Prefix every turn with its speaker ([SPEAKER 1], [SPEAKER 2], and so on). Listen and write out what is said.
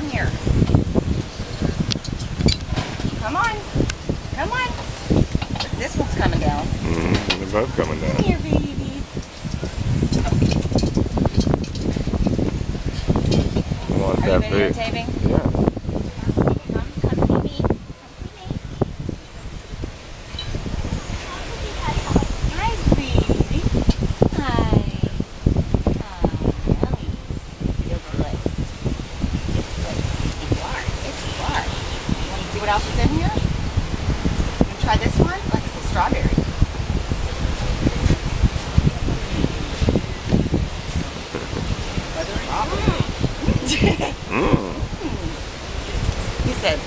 [SPEAKER 1] Come here. Come on. Come on. This one's coming down.
[SPEAKER 2] They're both coming down.
[SPEAKER 1] Come here, baby.
[SPEAKER 2] Want
[SPEAKER 1] Are you
[SPEAKER 2] that food?
[SPEAKER 1] videotaping?
[SPEAKER 2] Yeah.
[SPEAKER 1] Come see me. Hi, sweetie. Hi. Yummy. You're good. You are. Yes, you are. You want to see what else is in here? You want to try this one? Like it's a strawberry. He said,